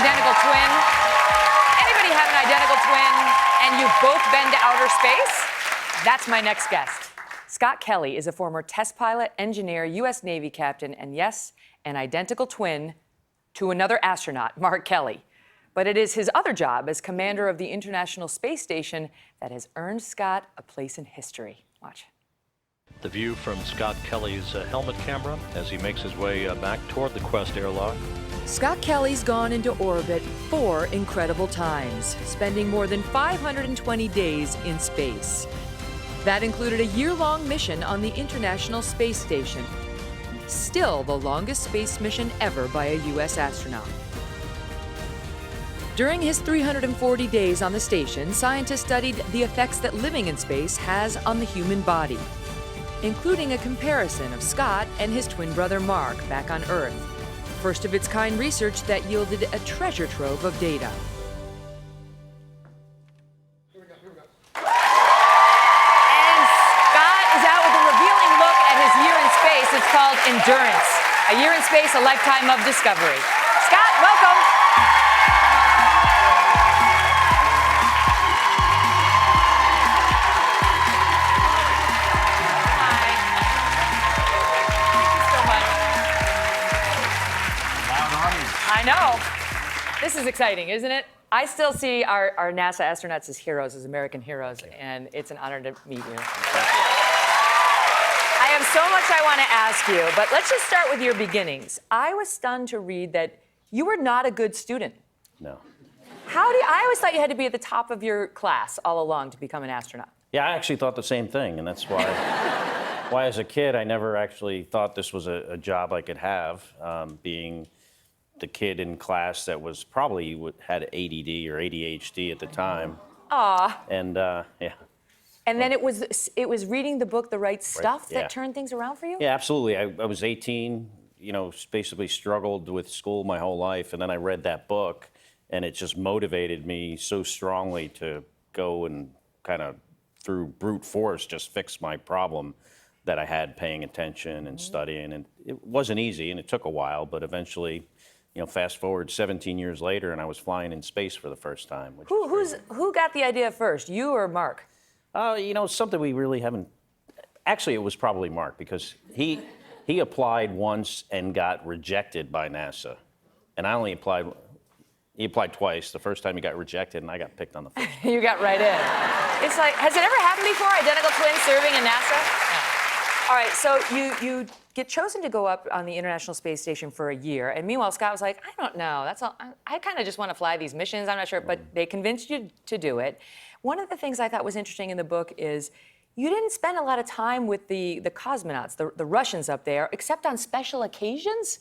identical twin? Anybody have an identical twin and you've both been to outer space? That's my next guest. Scott Kelly is a former test pilot, engineer, U.S. Navy captain, and yes, an identical twin to another astronaut, Mark Kelly. But it is his other job as commander of the International Space Station that has earned Scott a place in history. Watch. The view from Scott Kelly's helmet camera as he makes his way back toward the Quest airlock. Scott Kelly's gone into orbit 4 incredible times, spending more than 520 days in space. That included a year-long mission on the International Space Station. Still the longest space mission ever by a U.S. astronaut. During his 340 days on the station, scientists studied the effects that living in space has on the human body, including a comparison of Scott and his twin brother Mark back on Earth. First of its kind research that yielded a treasure trove of data. Here we go. And Scott is out with a revealing look at his year in space. It's called Endurance. A year in space, a lifetime of discovery. Scott, welcome. I know. This is exciting, isn't it? I still see our NASA astronauts as heroes, as American heroes, and it's an honor to meet you. I have so much I want to ask you, but let's just start with your beginnings. I was stunned to read that you were not a good student. No. I always thought you had to be at the top of your class all along to become an astronaut. Yeah, I actually thought the same thing, and that's why as a kid, I never actually thought this was a job I could have, being the kid in class that was probably had ADD or ADHD at the time. Aw. And yeah. And then it was reading the book The Right Stuff that turned things around for you? Yeah, absolutely. I was 18, basically struggled with school my whole life, and then I read that book, and it just motivated me so strongly to go and kind of, through brute force, just fix my problem that I had paying attention and studying. And it wasn't easy, and it took a while, but eventually, fast forward 17 years later, and I was flying in space for the first time. Who got the idea first, you or Mark? Something we really haven't. Actually, it was probably Mark, because he applied once and got rejected by NASA, and I only applied. He applied twice. The first time he got rejected, and I got picked on the first. You got right in. It's like, has it ever happened before? Identical twins serving in NASA? No. All right, so you get chosen to go up on the International Space Station for a year, and meanwhile Scott was like, I don't know. That's all. I kind of just want to fly these missions. I'm not sure, but they convinced you to do it. One of the things I thought was interesting in the book is you didn't spend a lot of time with the cosmonauts, the Russians up there, except on special occasions.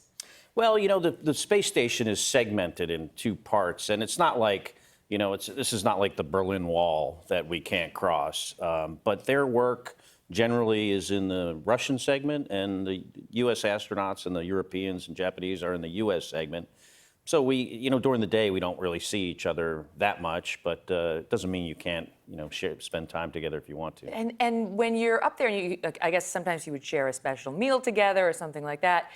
Well, the space station is segmented in 2 parts, and it's not like, this is not like the Berlin Wall that we can't cross. But their work generally is in the Russian segment, and the U.S. astronauts and the Europeans and Japanese are in the U.S. segment. So we, during the day, we don't really see each other that much, but it doesn't mean you can't, spend time together if you want to. And when you're up there, and I guess sometimes you would share a special meal together or something like that.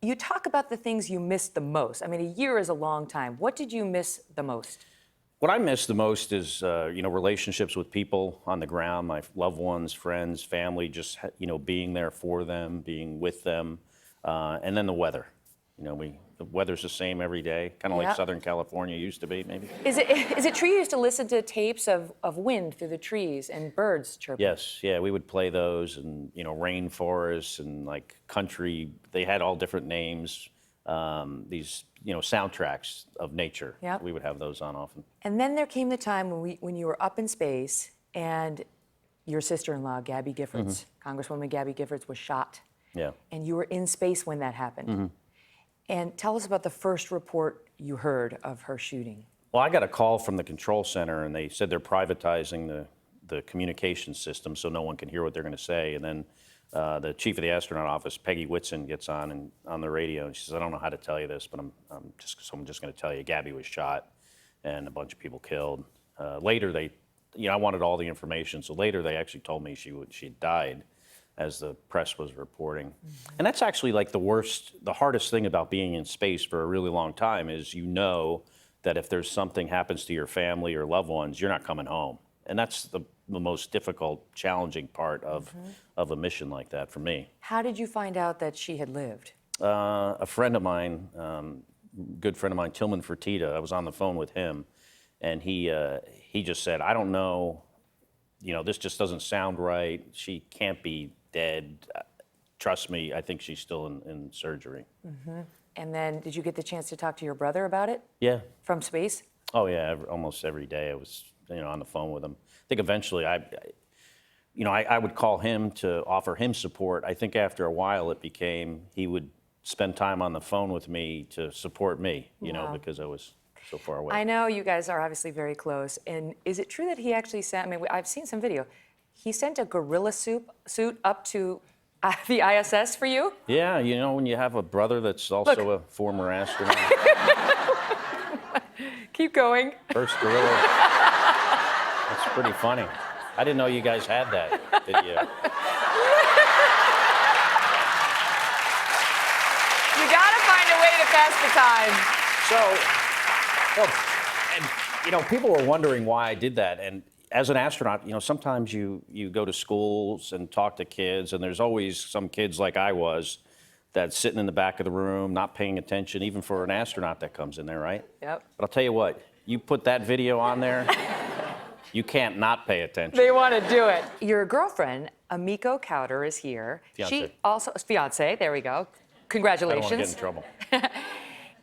You talk about the things you miss the most. I mean, a year is a long time. What did you miss the most? What I miss the most is, relationships with people on the ground, my loved ones, friends, family, just, being there for them, being with them, and then the weather. The weather's the same every day, kind of like Southern California used to be, maybe. Is it true you used to listen to tapes of wind through the trees and birds chirping? Yes, yeah, we would play those, and rainforests and like country. They had all different names. These soundtracks of nature. Yep. We would have those on often. And then there came the time when you were up in space and your sister-in-law, Gabby Giffords, Congresswoman Gabby Giffords, was shot. Yeah. And you were in space when that happened. And tell us about the first report you heard of her shooting. Well, I got a call from the control center, and they said they're privatizing the communication system so no one can hear what they're going to say. And then the chief of the astronaut office, Peggy Whitson, gets on the radio, and she says, I don't know how to tell you this, but I'm just going to tell you, Gabby was shot and a bunch of people killed. Later, I wanted all the information, so later they actually told me she had died. as the press was reporting. And that's actually like the hardest thing about being in space for a really long time is that if there's something happens to your family or loved ones, you're not coming home. And that's the most difficult, challenging part of a mission like that for me. How did you find out that she had lived? A friend of mine, good friend of mine, Tillman Fertitta, I was on the phone with him, and he just said, I don't know, this just doesn't sound right. She can't be dead. Trust me, I think she's still in surgery. And then did you get the chance to talk to your brother about it? Yeah. From space? Oh, yeah, almost every day I was on the phone with him. I think eventually I would call him to offer him support. I think after a while it became he would spend time on the phone with me to support me, because I was so far away. I know you guys are obviously very close. And is it true that he actually sent, I've seen some video, he sent a gorilla suit up to the ISS for you? Yeah, when you have a brother that's also a former astronaut. Keep going. First gorilla. That's pretty funny. I didn't know you guys had that, did you? You gotta find a way to pass the time. People were wondering why I did that. And as an astronaut, sometimes you go to schools and talk to kids, and there's always some kids like I was that's sitting in the back of the room, not paying attention, even for an astronaut that comes in there, right? Yep. But I'll tell you what, you put that video on there, you can't not pay attention. They want to do it. Your girlfriend, Amiko Cowder, is here. Fiance. Fiance, there we go. Congratulations. I don't want to get in trouble.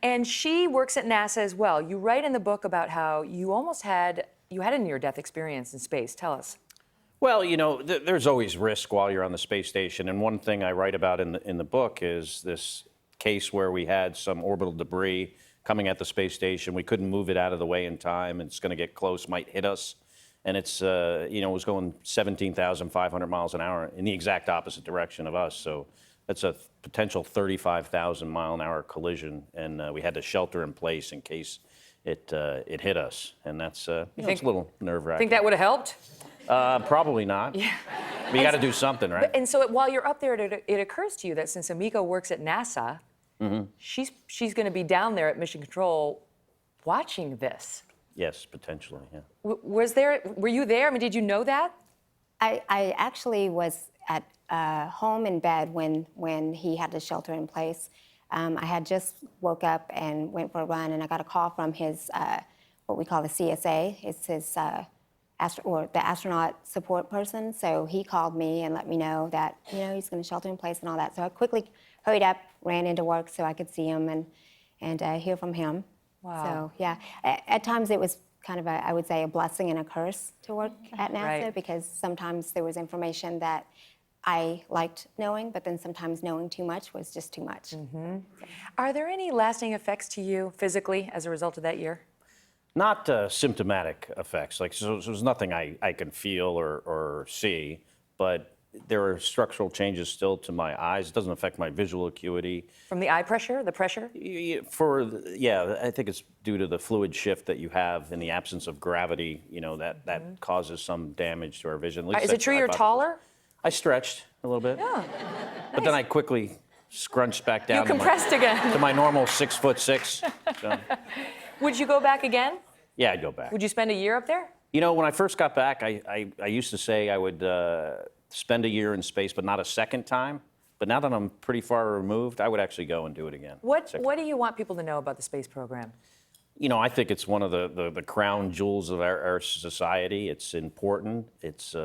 And she works at NASA as well. You write in the book about how you had a near-death experience in space. Tell us. Well, there's always risk while you're on the space station. And one thing I write about in the book is this case where we had some orbital debris coming at the space station. We couldn't move it out of the way in time. It's going to get close, might hit us. And it's, it was going 17,500 miles an hour in the exact opposite direction of us. So that's a potential 35,000 mile an hour collision. And we had to shelter in place in case it hit us. And that's it's a little nerve-wracking. Think that would have helped? Probably not. Yeah. But you got to do something, right? And so while you're up there, it occurs to you that since Amiko works at NASA, she's going to be down there at Mission Control watching this. Yes, potentially, yeah. Were you there? Did you know that? I actually was at home in bed when he had to shelter in place. I had just woke up and went for a run, and I got a call from his, what we call the CSA. It's his, the astronaut support person. So he called me and let me know that, he's going to shelter in place and all that. So I quickly hurried up, ran into work so I could see him and hear from him. Wow. So, yeah, at times it was kind of, I would say, a blessing and a curse to work at NASA, Right. because sometimes there was information that I liked knowing, but then sometimes knowing too much was just too much. Are there any lasting effects to you physically as a result of that year? Not symptomatic effects. So there's nothing I can feel or see, but there are structural changes still to my eyes. It doesn't affect my visual acuity. From the eye pressure, the pressure? I think it's due to the fluid shift that you have in the absence of gravity, that causes some damage to our vision. At least Is it true you're taller? I stretched a little bit. Yeah. But then I quickly scrunched back down You compressed again. to my normal 6'6". So. Would you go back again? Yeah, I'd go back. Would you spend a year up there? When I first got back, I used to say I would spend a year in space, but not a second time. But now that I'm pretty far removed, I would actually go and do it again. What do you want people to know about the space program? I think it's one of the crown jewels of our society. It's important. It's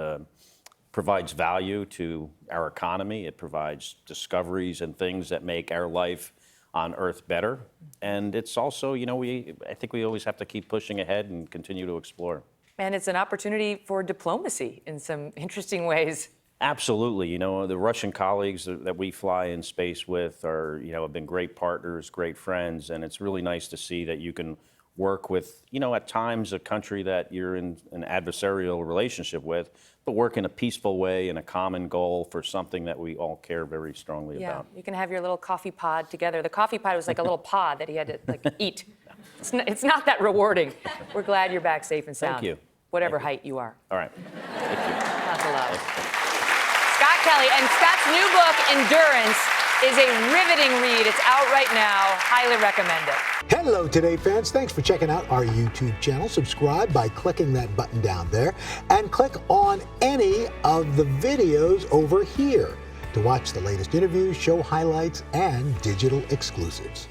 provides value to our economy. It provides discoveries and things that make our life on Earth better. And it's also, I think we always have to keep pushing ahead and continue to explore. And it's an opportunity for diplomacy in some interesting ways. Absolutely. The Russian colleagues that we fly in space with have been great partners, great friends, and it's really nice to see that you can work with, at times a country that you're in an adversarial relationship with, but work in a peaceful way in a common goal for something that we all care very strongly about. You can have your little coffee pod together. The coffee pod was like a little pod that he had to eat. It's not that rewarding. We're glad you're back safe and sound. Thank you. Whatever height you are. All right. Thank you. Lots of love. Scott Kelly. And Scott's new book, Endurance, is a riveting read. It's out right now. Highly recommend it. Hello, Today fans. Thanks for checking out our YouTube channel. Subscribe by clicking that button down there and click on any of the videos over here to watch the latest interviews, show highlights, and digital exclusives.